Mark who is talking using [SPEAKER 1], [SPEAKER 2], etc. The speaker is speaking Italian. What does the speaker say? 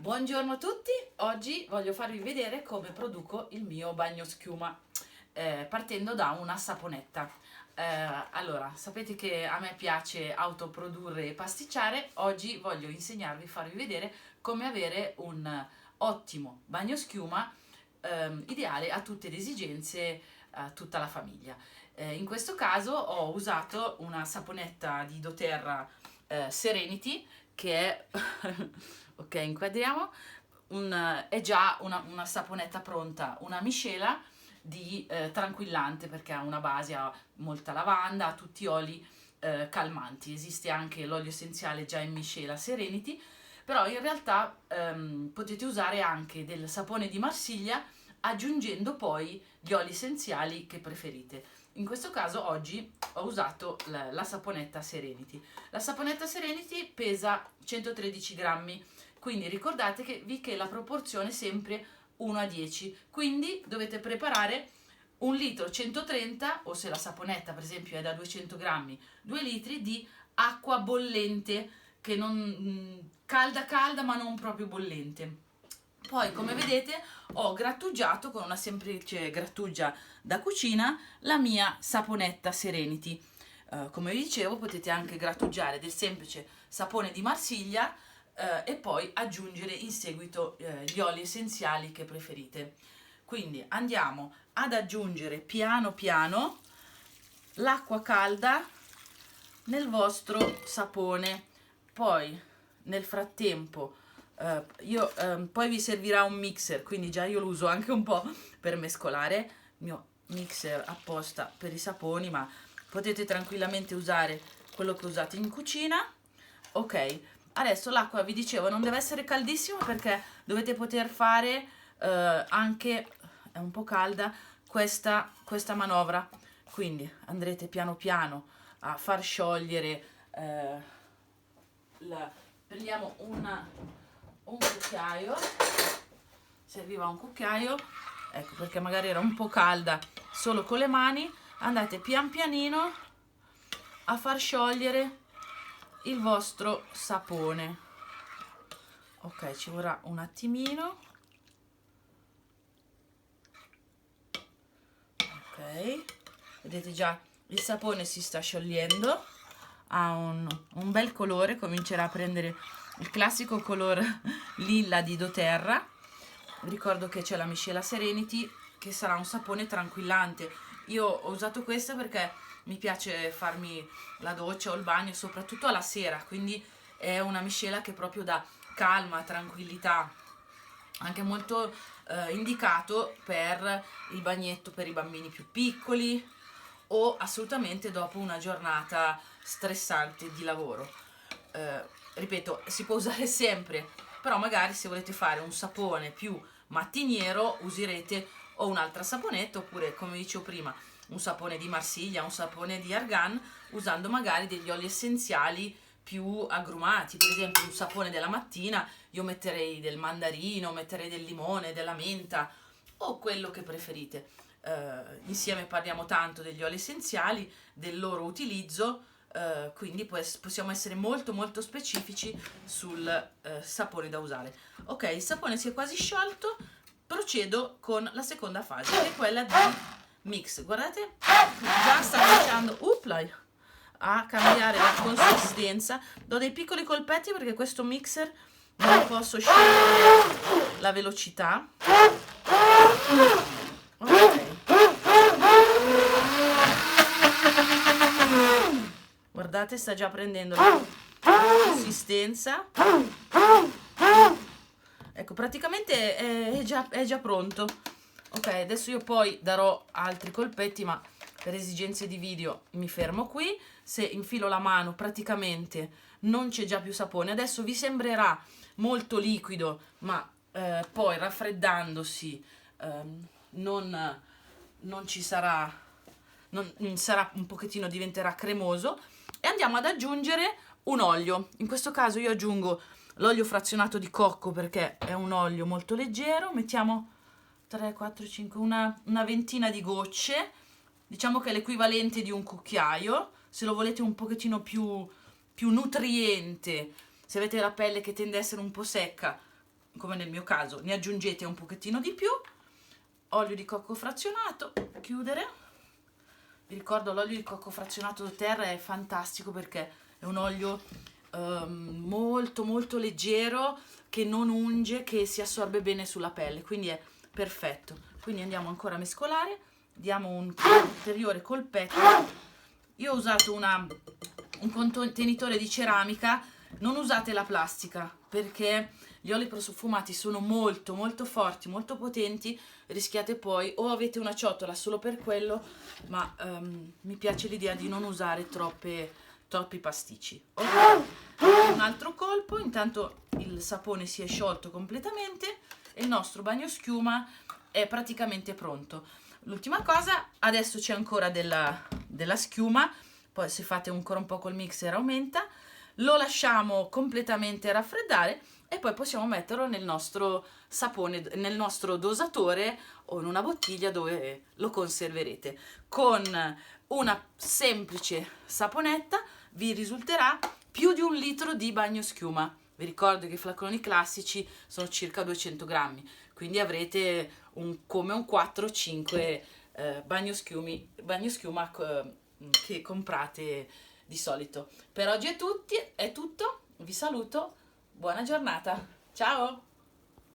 [SPEAKER 1] Buongiorno a tutti, oggi voglio farvi vedere come produco il mio bagno schiuma partendo da una saponetta. Allora, sapete che a me piace autoprodurre e pasticciare, oggi voglio insegnarvi, farvi vedere come avere un ottimo bagno schiuma ideale a tutte le esigenze, a tutta la famiglia. In questo caso ho usato una saponetta di doTERRA Serenity che è ok, inquadriamo, è già una saponetta pronta, una miscela di tranquillante perché ha una base, ha molta lavanda, ha tutti oli calmanti. Esiste anche l'olio essenziale già in miscela Serenity, però in realtà potete usare anche del sapone di Marsiglia aggiungendo poi gli oli essenziali che preferite. In questo caso oggi ho usato la saponetta Serenity. La saponetta Serenity pesa 113 grammi, quindi ricordatevi che la proporzione è sempre 1 a 10, quindi dovete preparare 1 litro 130, o se la saponetta per esempio è da 200 grammi, 2 litri di acqua bollente, che non calda calda ma non proprio bollente. Poi, come vedete, ho grattugiato con una semplice grattugia da cucina la mia saponetta Serenity. Come vi dicevo, potete anche grattugiare del semplice sapone di Marsiglia e poi aggiungere in seguito gli oli essenziali che preferite. Quindi andiamo ad aggiungere piano piano l'acqua calda nel vostro sapone. Poi nel frattempo poi vi servirà un mixer, quindi già io lo uso anche un po' per mescolare, il mio mixer apposta per i saponi, ma potete tranquillamente usare quello che usate in cucina. Ok, adesso l'acqua, vi dicevo, non deve essere caldissima perché dovete poter fare anche, è un po' calda, questa manovra, quindi andrete piano piano a far sciogliere prendiamo un cucchiaio, serviva un cucchiaio, ecco, perché magari era un po' calda solo con le mani. Andate pian pianino a far sciogliere il vostro sapone. Ok, ci vorrà un attimino. Ok, vedete già il sapone si sta sciogliendo, ha un bel colore, comincerà a prendere il classico color lilla di doTERRA. Vi ricordo che c'è la miscela Serenity, che sarà un sapone tranquillante. Io ho usato questa perché mi piace farmi la doccia o il bagno soprattutto alla sera, quindi è una miscela che proprio dà calma, tranquillità, anche molto indicato per il bagnetto per i bambini più piccoli o assolutamente dopo una giornata stressante di lavoro. Ripeto, si può usare sempre, però magari se volete fare un sapone più mattiniero userete o un'altra saponetta, oppure come dicevo prima un sapone di Marsiglia, un sapone di Argan, usando magari degli oli essenziali più agrumati. Per esempio un sapone della mattina io metterei del mandarino, metterei del limone, della menta o quello che preferite. Insieme parliamo tanto degli oli essenziali, del loro utilizzo, quindi possiamo essere molto molto specifici sul sapone da usare. Ok, il sapone si è quasi sciolto, procedo con la seconda fase, che è quella di mix. Guardate, già sta cominciando a cambiare la consistenza. Do dei piccoli colpetti perché questo mixer non posso scegliere la velocità. Ok, guardate, sta già prendendo la consistenza. Ecco, praticamente è già pronto. Ok, adesso io poi darò altri colpetti, ma per esigenze di video mi fermo qui. Se infilo la mano praticamente non c'è già più sapone. Adesso vi sembrerà molto liquido, ma poi raffreddandosi non ci sarà, sarà un pochettino, diventerà cremoso. E andiamo ad aggiungere un olio. In questo caso io aggiungo l'olio frazionato di cocco perché è un olio molto leggero. Mettiamo 3, 4, 5, una ventina di gocce, diciamo che è l'equivalente di un cucchiaio. Se lo volete un pochettino più nutriente, se avete la pelle che tende a essere un po' secca, come nel mio caso ne aggiungete un pochettino di più. Olio di cocco frazionato, chiudere. Vi ricordo, l'olio di cocco frazionato terra è fantastico perché è un olio molto molto leggero, che non unge, che si assorbe bene sulla pelle, quindi è perfetto. Quindi andiamo ancora a mescolare, diamo un ulteriore colpetto. Io ho usato un contenitore di ceramica, non usate la plastica perché gli oli profumati sono molto molto forti, molto potenti, rischiate poi o avete una ciotola solo per quello, ma mi piace l'idea di non usare troppi pasticci. Ok, un altro colpo, intanto il sapone si è sciolto completamente e il nostro bagnoschiuma è praticamente pronto. L'ultima cosa, adesso c'è ancora della schiuma, poi se fate ancora un po' col mixer aumenta, lo lasciamo completamente raffreddare e poi possiamo metterlo nel nostro sapone, nel nostro dosatore o in una bottiglia dove lo conserverete. Con una semplice saponetta vi risulterà più di 1 litro di bagnoschiuma. Vi ricordo che i flaconi classici sono circa 200 grammi, quindi avrete come un 4-5 bagnoschiuma che comprate di solito. Per oggi è tutto, vi saluto, buona giornata, ciao!